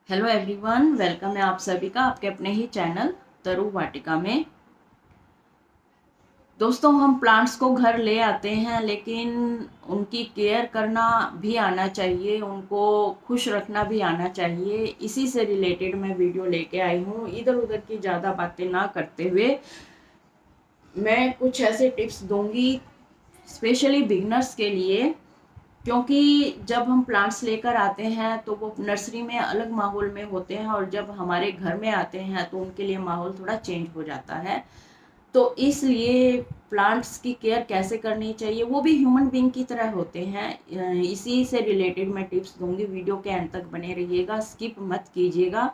Hello everyone, welcome है आप सभी का आपके अपने ही चैनल तरु वाटिका में। दोस्तों, हम प्लांट्स को घर ले आते हैं लेकिन उनकी केयर करना भी आना चाहिए, उनको खुश रखना भी आना चाहिए। इसी से रिलेटेड मैं वीडियो लेके आई हूँ। इधर उधर की ज़्यादा बातें ना करते हुए मैं कुछ ऐसे टिप्स दूंगी स्पेशली बिगनर्स के लिए, क्योंकि जब हम प्लांट्स लेकर आते हैं तो वो नर्सरी में अलग माहौल में होते हैं और जब हमारे घर में आते हैं तो उनके लिए माहौल थोड़ा चेंज हो जाता है। तो इसलिए प्लांट्स की केयर कैसे करनी चाहिए, वो भी ह्यूमन बीइंग की तरह होते हैं। इसी से रिलेटेड मैं टिप्स दूंगी। वीडियो के एंड तक बने रहिएगा, स्किप मत कीजिएगा,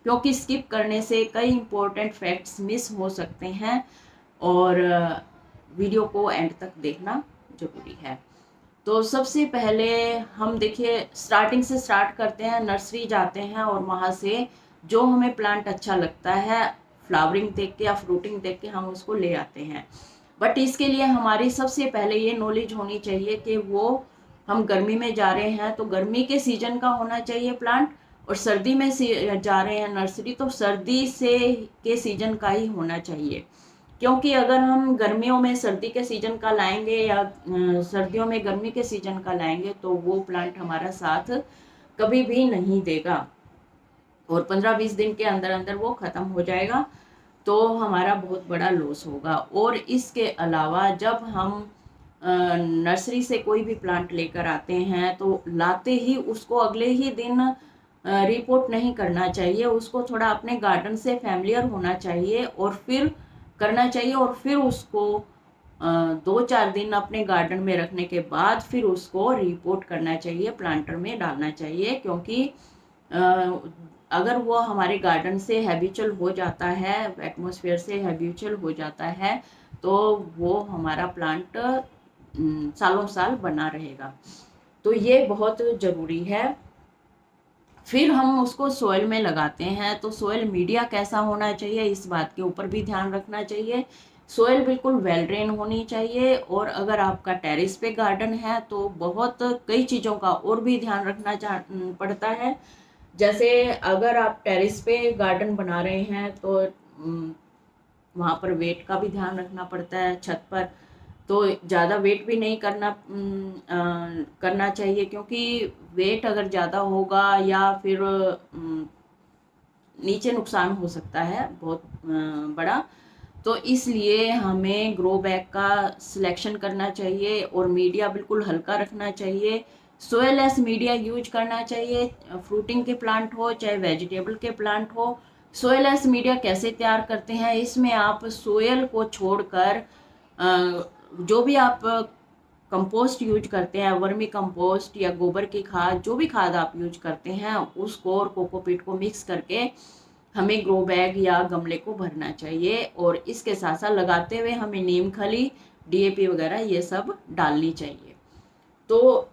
क्योंकि स्किप करने से कई इंपॉर्टेंट फैक्ट्स मिस हो सकते हैं और वीडियो को एंड तक देखना जरूरी है। तो सबसे पहले हम देखिए स्टार्टिंग से स्टार्ट करते हैं। नर्सरी जाते हैं और वहाँ से जो हमें प्लांट अच्छा लगता है, फ्लावरिंग देख के या फ्रूटिंग देख के हम उसको ले आते हैं। बट इसके लिए हमारी सबसे पहले ये नॉलेज होनी चाहिए कि वो हम गर्मी में जा रहे हैं तो गर्मी के सीजन का होना चाहिए प्लांट, और सर्दी में जा रहे हैं नर्सरी तो सर्दी से के सीजन का ही होना चाहिए। क्योंकि अगर हम गर्मियों में सर्दी के सीजन का लाएंगे या सर्दियों में गर्मी के सीजन का लाएंगे तो वो प्लांट हमारा साथ कभी भी नहीं देगा और 15-20 दिन के अंदर अंदर वो ख़त्म हो जाएगा, तो हमारा बहुत बड़ा लॉस होगा। और इसके अलावा जब हम नर्सरी से कोई भी प्लांट लेकर आते हैं तो लाते ही उसको अगले ही दिन रिपोर्ट नहीं करना चाहिए। उसको थोड़ा अपने गार्डन से फैमिलियर होना चाहिए और फिर करना चाहिए, और फिर उसको 2-4 दिन अपने गार्डन में रखने के बाद फिर उसको रिपोर्ट करना चाहिए, प्लांटर में डालना चाहिए। क्योंकि अगर वो हमारे गार्डन से हैबिचुअल हो जाता है, एटमॉस्फेयर से हैबिचुअल हो जाता है, तो वो हमारा प्लांट सालों साल बना रहेगा। तो ये बहुत ज़रूरी है। फिर हम उसको सोयल में लगाते हैं तो सोयल मीडिया कैसा होना चाहिए, इस बात के ऊपर भी ध्यान रखना चाहिए। सोयल बिल्कुल वेल ड्रेन होनी चाहिए। और अगर आपका टेरेस पे गार्डन है तो बहुत कई चीज़ों का और भी ध्यान रखना पड़ता है। जैसे अगर आप टेरेस पे गार्डन बना रहे हैं तो वहाँ पर वेट का भी ध्यान रखना पड़ता है। छत पर तो ज़्यादा वेट भी नहीं करना चाहिए, क्योंकि वेट अगर ज़्यादा होगा या फिर नीचे नुकसान हो सकता है बहुत बड़ा। तो इसलिए हमें ग्रो बैग का सिलेक्शन करना चाहिए और मीडिया बिल्कुल हल्का रखना चाहिए। सोयल लेस मीडिया यूज करना चाहिए, फ्रूटिंग के प्लांट हो चाहे वेजिटेबल के प्लांट हो। सोयल लेस मीडिया कैसे तैयार करते हैं, इसमें आप सोयल को छोड़कर जो भी आप कंपोस्ट यूज करते हैं, वर्मी कंपोस्ट या गोबर की खाद, जो भी खाद आप यूज करते हैं उसको और कोकोपीट को मिक्स करके हमें ग्रो बैग या गमले को भरना चाहिए। और इसके साथ साथ लगाते हुए हमें नीम खली, डीएपी वगैरह ये सब डालनी चाहिए। तो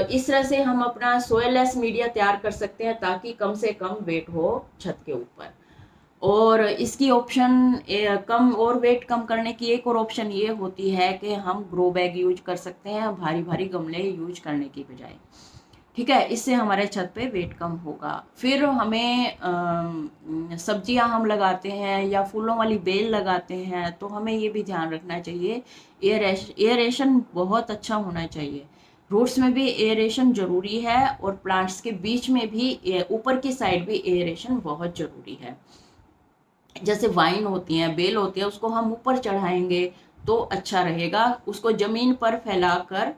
इस तरह से हम अपना सोयल लेस मीडिया तैयार कर सकते हैं ताकि कम से कम वेट हो छत के ऊपर। और इसकी ऑप्शन कम और वेट कम करने की एक और ऑप्शन ये होती है कि हम ग्रो बैग यूज कर सकते हैं भारी भारी गमले यूज करने की बजाय। ठीक है, इससे हमारे छत पे वेट कम होगा। फिर हमें सब्जियां हम लगाते हैं या फूलों वाली बेल लगाते हैं तो हमें ये भी ध्यान रखना चाहिए, एयरेशन बहुत अच्छा होना चाहिए। रूट्स में भी एयरेशन जरूरी है और प्लांट्स के बीच में भी, ऊपर की साइड भी एयरेशन बहुत जरूरी है। जैसे वाइन होती है, बेल होती है, उसको हम ऊपर चढ़ाएंगे तो अच्छा रहेगा। उसको जमीन पर फैलाकर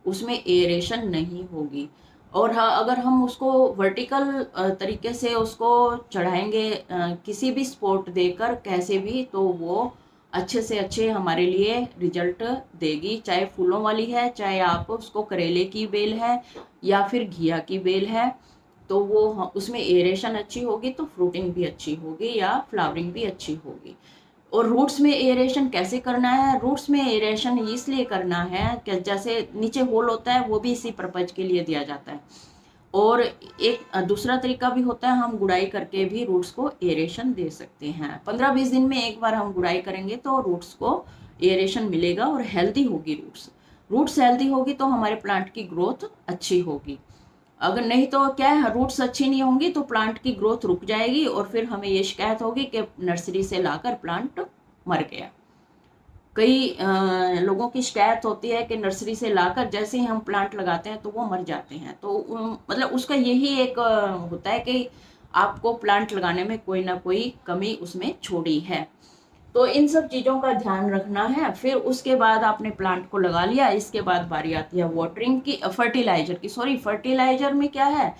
उसमें एयरेशन नहीं होगी। और हाँ, अगर हम उसको वर्टिकल तरीके से उसको चढ़ाएंगे किसी भी सपोर्ट देकर कैसे भी, तो वो अच्छे से अच्छे हमारे लिए रिजल्ट देगी। चाहे फूलों वाली है, चाहे आप उसको करेले की बेल है या फिर घिया की बेल है, तो वो उसमें एरेशन अच्छी होगी तो फ्रूटिंग भी अच्छी होगी या फ्लावरिंग भी अच्छी होगी। और रूट्स में एरेशन कैसे करना है, रूट्स में एरेशन इसलिए करना है कि जैसे नीचे होल होता है वो भी इसी पर्पज के लिए दिया जाता है। और एक दूसरा तरीका भी होता है, हम गुड़ाई करके भी रूट्स को एरेशन दे सकते हैं। 15-20 दिन में एक बार हम गुड़ाई करेंगे तो रूट्स को एरेशन मिलेगा और हेल्दी होगी रूट्स। रूट्स हेल्दी होगी तो हमारे प्लांट की ग्रोथ अच्छी होगी। अगर नहीं तो क्या है, रूट्स अच्छी नहीं होंगी तो प्लांट की ग्रोथ रुक जाएगी और फिर हमें ये शिकायत होगी कि नर्सरी से लाकर प्लांट मर गया। कई लोगों की शिकायत होती है कि नर्सरी से लाकर जैसे ही हम प्लांट लगाते हैं तो वो मर जाते हैं। तो मतलब उसका यही एक होता है कि आपको प्लांट लगाने में कोई ना कोई कमी उसमें छोड़ी है। तो इन सब चीज़ों का ध्यान रखना है। फिर उसके बाद आपने प्लांट को लगा लिया, इसके बाद बारी आती है वाटरिंग की, फर्टिलाइजर की। सॉरी, फर्टिलाइजर में क्या है,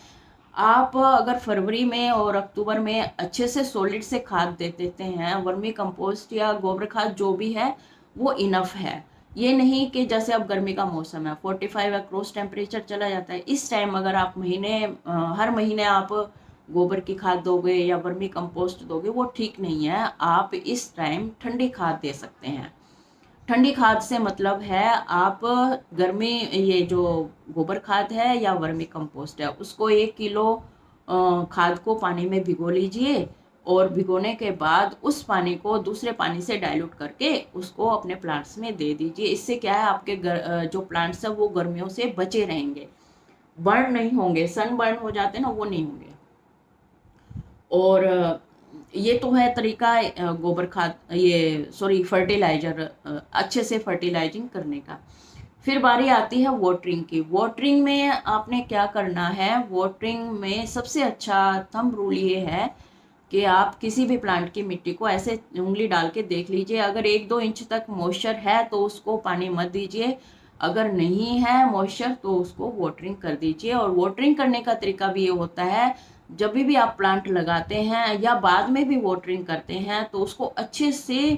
आप अगर फरवरी में और अक्टूबर में अच्छे से सॉलिड से खाद दे देते हैं, वर्मी कंपोस्ट या गोबर खाद जो भी है वो इनफ है। ये नहीं कि जैसे अब गर्मी का मौसम है, 45 अक्रॉस टेम्परेचर चला जाता है, इस टाइम अगर आप हर महीने आप गोबर की खाद दोगे या वर्मी कंपोस्ट दोगे, वो ठीक नहीं है। आप इस टाइम ठंडी खाद दे सकते हैं। ठंडी खाद से मतलब है, आप गर्मी, ये जो गोबर खाद है या वर्मी कंपोस्ट है, उसको 1 किलो खाद को पानी में भिगो लीजिए और भिगोने के बाद उस पानी को दूसरे पानी से डाइल्यूट करके उसको अपने प्लांट्स में दे दीजिए। इससे क्या है, आपके जो प्लांट्स है वो गर्मियों से बचे रहेंगे, बर्न नहीं होंगे। सन बर्न हो जाते हैं ना, वो नहीं होंगे। और ये तो है तरीका गोबर खाद, ये सॉरी फर्टिलाइजर, अच्छे से फर्टिलाइजिंग करने का। फिर बारी आती है वाटरिंग की। वाटरिंग में आपने क्या करना है, वाटरिंग में सबसे अच्छा थंब रूल ये है कि आप किसी भी प्लांट की मिट्टी को ऐसे उंगली डाल के देख लीजिए, अगर 1-2 इंच तक मॉइस्चर है तो उसको पानी मत दीजिए, अगर नहीं है मॉइस्चर तो उसको वाटरिंग कर दीजिए। और वाटरिंग करने का तरीका भी ये होता है, जब भी आप प्लांट लगाते हैं या बाद में भी वाटरिंग करते हैं तो उसको अच्छे से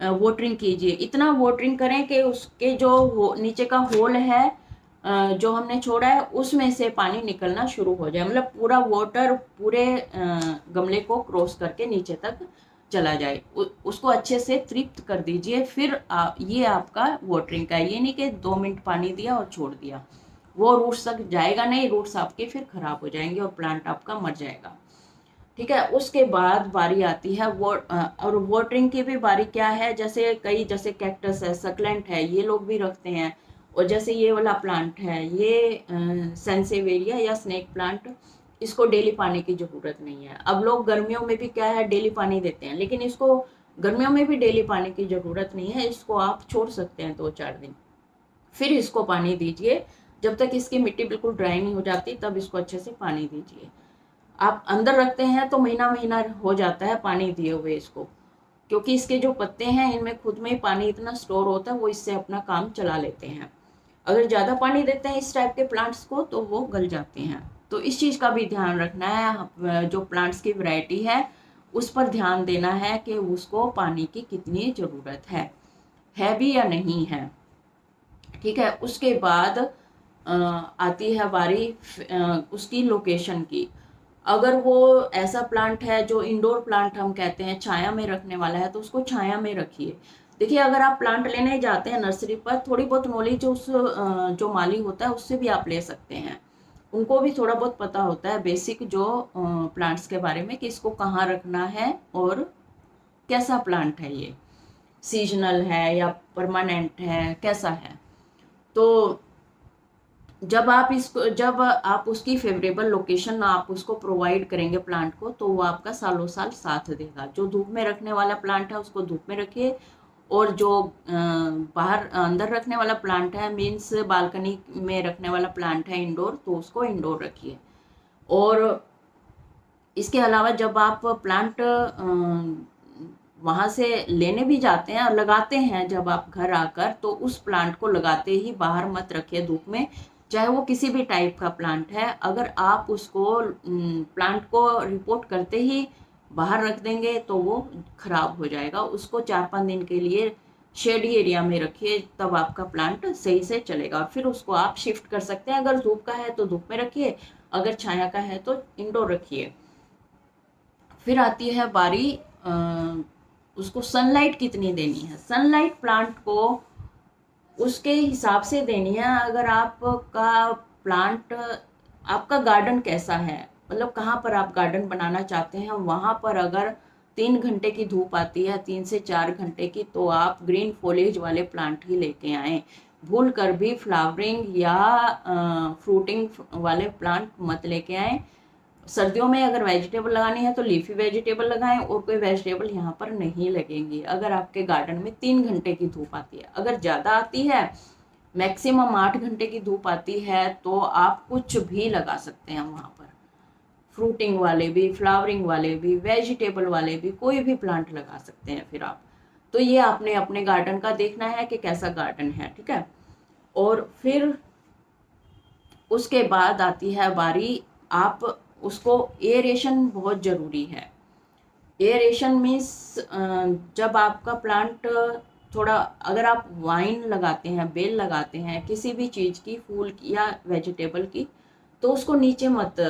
वाटरिंग कीजिए। इतना वाटरिंग करें कि उसके जो नीचे का होल है जो हमने छोड़ा है उसमें से पानी निकलना शुरू हो जाए, मतलब पूरा वाटर पूरे गमले को क्रॉस करके नीचे तक चला जाए। उसको अच्छे से तृप्त कर दीजिए। फिर ये आपका वाटरिंग का है। ये नहीं कि 2 मिनट पानी दिया और छोड़ दिया, वो रूट्स तक जाएगा नहीं, रूट्स आपके फिर खराब हो जाएंगे और प्लांट आपका मर जाएगा। ठीक है। उसके बाद बारी आती है और वाटरिंग की भी बारी क्या है, जैसे जैसे कैक्टस है, सकलेंट है, ये लोग भी रखते हैं। और जैसे ये वाला प्लांट है, ये सेंसेवेरिया या स्नेक प्लांट, इसको डेली पानी की ज़रूरत नहीं है। अब लोग गर्मियों में भी क्या है, डेली पानी देते हैं, लेकिन इसको गर्मियों में भी डेली पानी की ज़रूरत नहीं है। इसको आप छोड़ सकते हैं 2-4 दिन, फिर इसको पानी दीजिए। जब तक इसकी मिट्टी बिल्कुल ड्राई नहीं हो जाती तब इसको अच्छे से पानी दीजिए। आप अंदर रखते हैं तो महीना महीना हो जाता है पानी दिए हुए इसको, क्योंकि इसके जो पत्ते हैं इनमें खुद में ही पानी इतना स्टोर होता है, वो इससे अपना काम चला लेते हैं। अगर ज़्यादा पानी देते हैं इस टाइप के प्लांट्स को तो वो गल जाते हैं। तो इस चीज़ का भी ध्यान रखना है। जो प्लांट्स की वैरायटी है उस पर ध्यान देना है कि उसको पानी की कितनी ज़रूरत है भी या नहीं है। ठीक है। उसके बाद आती है बारी उसकी लोकेशन की। अगर वो ऐसा प्लांट है जो इंडोर प्लांट हम कहते हैं, छाया में रखने वाला है, तो उसको छाया में रखिए। देखिए, अगर आप प्लांट लेने जाते हैं नर्सरी पर, थोड़ी बहुत नॉलेज उस जो माली होता है उससे भी आप ले सकते हैं। उनको भी थोड़ा बहुत पता होता है बेसिक जो प्लांट्स के बारे में, कि इसको कहाँ रखना है और कैसा प्लांट है, ये सीजनल है या परमानेंट है, कैसा है। तो जब आप उसकी फेवरेबल लोकेशन आप उसको प्रोवाइड करेंगे प्लांट को, तो वो आपका सालों साल साथ देगा। जो धूप में रखने वाला प्लांट है उसको धूप में रखिए, और जो बाहर अंदर रखने वाला प्लांट है, मीन्स बालकनी में रखने वाला प्लांट है इंडोर, तो उसको इंडोर रखिए। और इसके अलावा जब आप प्लांट वहाँ से लेने भी जाते हैं और लगाते हैं, जब आप घर आकर, तो उस प्लांट को लगाते ही बाहर मत रखिए धूप में, चाहे वो किसी भी टाइप का प्लांट है। अगर आप उसको प्लांट को रिपोर्ट करते ही बाहर रख देंगे तो वो खराब हो जाएगा। उसको 4-5 दिन के लिए शेडी एरिया में रखिए, तब आपका प्लांट सही से चलेगा। और फिर उसको आप शिफ्ट कर सकते हैं। अगर धूप का है तो धूप में रखिए, अगर छाया का है तो इंडोर रखिए। फिर आती है बारी उसको सनलाइट कितनी देनी है। सनलाइट प्लांट को उसके हिसाब से देनी है। अगर आपका प्लांट, आपका गार्डन कैसा है, मतलब कहाँ पर आप गार्डन बनाना चाहते हैं, वहाँ पर अगर 3 घंटे की धूप आती है, 3 से 4 घंटे की, तो आप ग्रीन फॉलेज वाले प्लांट ही लेके आएँ। भूल कर भी फ्लावरिंग या फ्रूटिंग वाले प्लांट मत लेके आए। सर्दियों में अगर वेजिटेबल लगानी है तो लीफी वेजिटेबल लगाएं, और कोई वेजिटेबल यहाँ पर नहीं लगेंगी अगर आपके गार्डन में 3 घंटे की धूप आती है। अगर ज़्यादा आती है, मैक्सिमम 8 घंटे की धूप आती है, तो आप कुछ भी लगा सकते हैं वहाँ पर, फ्रूटिंग वाले भी, फ्लावरिंग वाले भी, वेजिटेबल वाले भी, कोई भी प्लांट लगा सकते हैं फिर आप। तो ये आपने अपने गार्डन का देखना है कि कैसा गार्डन है, ठीक है। और फिर उसके बाद आती है बारी, आप उसको एरेशन बहुत ज़रूरी है। एरेशन मीन्स जब आपका प्लांट थोड़ा, अगर आप वाइन लगाते हैं, बेल लगाते हैं, किसी भी चीज़ की, फूल की या वेजिटेबल की, तो उसको नीचे मत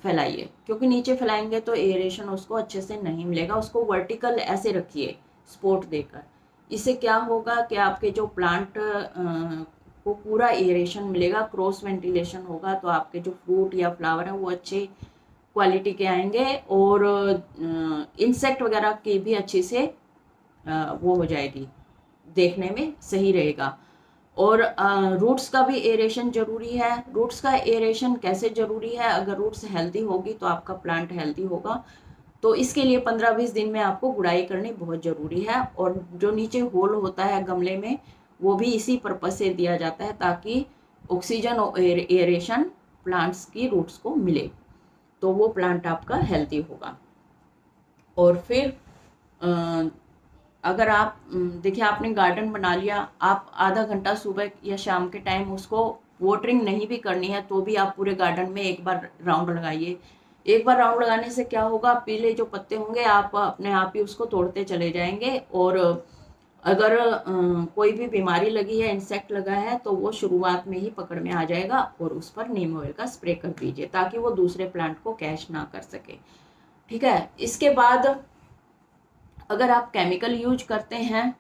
फैलाइए, क्योंकि नीचे फैलाएंगे तो एरेशन उसको अच्छे से नहीं मिलेगा। उसको वर्टिकल ऐसे रखिए सपोर्ट देकर। इससे क्या होगा कि आपके जो प्लांट को पूरा एरेशन मिलेगा, क्रॉस वेंटिलेशन होगा, तो आपके जो फ्रूट या फ्लावर है वो अच्छे क्वालिटी के आएंगे, और इंसेक्ट वगैरह की भी अच्छी से वो हो जाएगी, देखने में सही रहेगा। और रूट्स का भी एरेशन जरूरी है। रूट्स का एरेशन कैसे जरूरी है? अगर रूट्स हेल्दी होगी तो आपका प्लांट हेल्दी होगा। तो इसके लिए 15-20 दिन में आपको गुड़ाई करनी बहुत ज़रूरी है। और जो नीचे होल होता है गमले में, वो भी इसी पर्पज से दिया जाता है ताकि ऑक्सीजन और एरेशन प्लांट्स की रूट्स को मिले, तो वो प्लांट आपका हेल्दी होगा। और फिर अगर आप देखिए, आपने गार्डन बना लिया, आप आधा घंटा सुबह या शाम के टाइम उसको वाटरिंग नहीं भी करनी है तो भी आप पूरे गार्डन में एक बार राउंड लगाइए। एक बार राउंड लगाने से क्या होगा, पीले जो पत्ते होंगे आप अपने आप ही उसको तोड़ते चले जाएंगे। और अगर कोई भी बीमारी लगी है, इंसेक्ट लगा है, तो वो शुरुआत में ही पकड़ में आ जाएगा, और उस पर नीम ऑयल का स्प्रे कर दीजिए ताकि वो दूसरे प्लांट को कैच ना कर सके, ठीक है। इसके बाद अगर आप केमिकल यूज करते हैं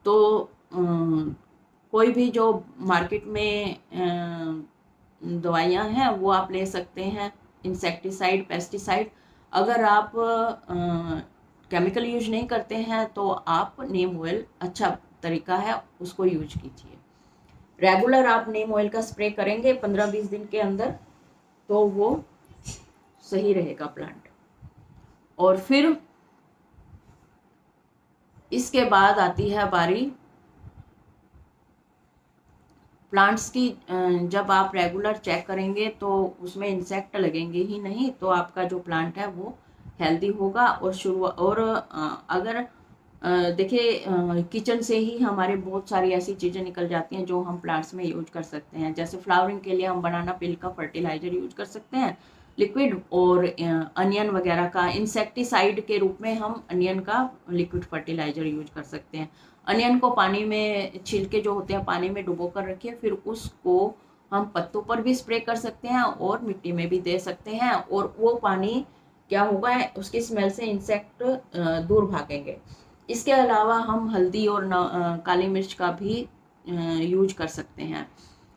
तो कोई भी जो मार्केट में दवाइयाँ हैं वो आप ले सकते हैं, इंसेक्टिसाइड, पेस्टिसाइड। अगर आप केमिकल यूज नहीं करते हैं तो आप नीम ऑयल अच्छा तरीका है, उसको यूज कीजिए। रेगुलर आप नीम ऑयल का स्प्रे करेंगे 15-20 दिन के अंदर, तो वो सही रहेगा प्लांट। और फिर इसके बाद आती है बारी प्लांट्स की। जब आप रेगुलर चेक करेंगे तो उसमें इंसेक्ट लगेंगे ही नहीं, तो आपका जो प्लांट है वो हेल्दी होगा। और अगर देखिए, किचन से ही हमारे बहुत सारी ऐसी चीज़ें निकल जाती हैं जो हम प्लांट्स में यूज कर सकते हैं। जैसे फ्लावरिंग के लिए हम बनाना पील का फर्टिलाइजर यूज कर सकते हैं, लिक्विड, और अनियन वगैरह का इंसेक्टिसाइड के रूप में हम अनियन का लिक्विड फर्टिलाइजर यूज कर सकते हैं। अनियन को पानी में, छिलके जो होते हैं पानी में डुबो कर रखिए, फिर उसको हम पत्तों पर भी स्प्रे कर सकते हैं और मिट्टी में भी दे सकते हैं, और वो पानी क्या होगा, उसकी स्मेल से इंसेक्ट दूर भागेंगे। इसके अलावा हम हल्दी और काली मिर्च का भी यूज कर सकते हैं।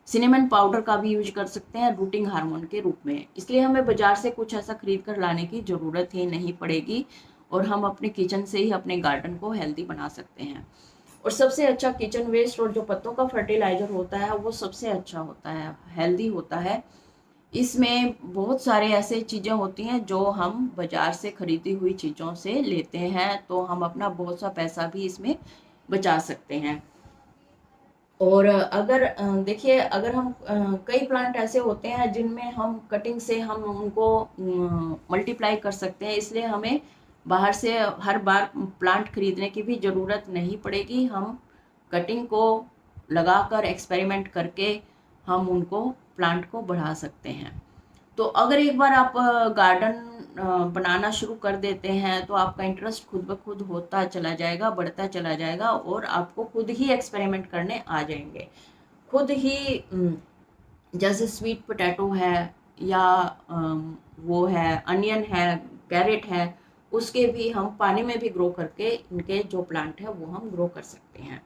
सिनेमन पाउडर का भी यूज कर सकते हैं रूटिंग हार्मोन के रूप में। इसलिए हमें बाजार से कुछ ऐसा खरीद कर लाने की ज़रूरत ही नहीं पड़ेगी, और हम अपने किचन से ही अपने गार्डन को हेल्दी बना सकते हैं। और सबसे अच्छा किचन वेस्ट और जो पत्तों का फर्टिलाइजर होता है वो सबसे अच्छा होता है, हेल्दी होता है। इसमें बहुत सारे ऐसे चीज़ें होती हैं जो हम बाज़ार से खरीदी हुई चीज़ों से लेते हैं, तो हम अपना बहुत सा पैसा भी इसमें बचा सकते हैं। और अगर देखिए, अगर हम कई प्लांट ऐसे होते हैं जिनमें हम कटिंग से हम उनको मल्टीप्लाई कर सकते हैं, इसलिए हमें बाहर से हर बार प्लांट खरीदने की भी ज़रूरत नहीं पड़ेगी। हम कटिंग को लगाकर एक्सपेरिमेंट करके हम उनको, प्लांट को बढ़ा सकते हैं। तो अगर एक बार आप गार्डन बनाना शुरू कर देते हैं तो आपका इंटरेस्ट खुद ब खुद होता चला जाएगा, बढ़ता चला जाएगा, और आपको खुद ही एक्सपेरिमेंट करने आ जाएंगे। खुद ही जैसे स्वीट पोटैटो है, या वो है अनियन है, कैरेट है, उसके भी हम पानी में भी ग्रो करके इनके जो प्लांट है वो हम ग्रो कर सकते हैं।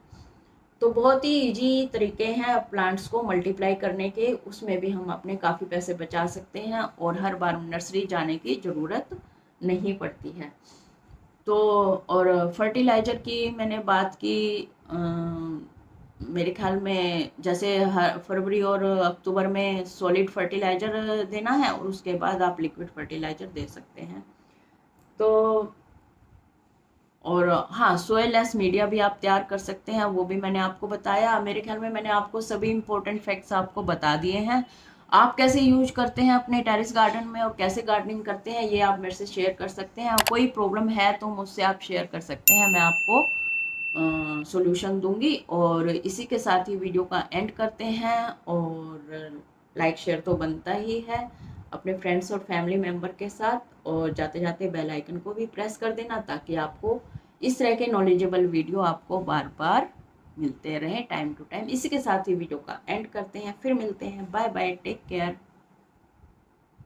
तो बहुत ही इजी तरीके हैं प्लांट्स को मल्टीप्लाई करने के, उसमें भी हम अपने काफ़ी पैसे बचा सकते हैं, और हर बार नर्सरी जाने की ज़रूरत नहीं पड़ती है। तो और फर्टिलाइज़र की मैंने बात की, मेरे ख्याल में जैसे हर फरवरी और अक्टूबर में सॉलिड फर्टिलाइज़र देना है और उसके बाद आप लिक्विड फर्टिलाइज़र दे सकते हैं। तो और हाँ, सोयल लेस मीडिया भी आप तैयार कर सकते हैं, वो भी मैंने आपको बताया। मेरे ख्याल में मैंने आपको सभी इम्पोर्टेंट फैक्ट्स आपको बता दिए हैं। आप कैसे यूज करते हैं अपने टेरेस गार्डन में और कैसे गार्डनिंग करते हैं, ये आप मेरे से शेयर कर सकते हैं। और कोई प्रॉब्लम है तो मुझसे आप शेयर कर सकते हैं, मैं आपको सॉल्यूशन दूंगी। और इसी के साथ ही वीडियो का एंड करते हैं। और लाइक शेयर तो बनता ही है अपने फ्रेंड्स और फैमिली मेम्बर के साथ, और जाते जाते बेल आइकन को भी प्रेस कर देना ताकि आपको इस तरह के नॉलेजेबल वीडियो आपको बार बार मिलते रहें टाइम टू टाइम। इसी के साथ ही वीडियो का एंड करते हैं, फिर मिलते हैं। Bye bye, take care.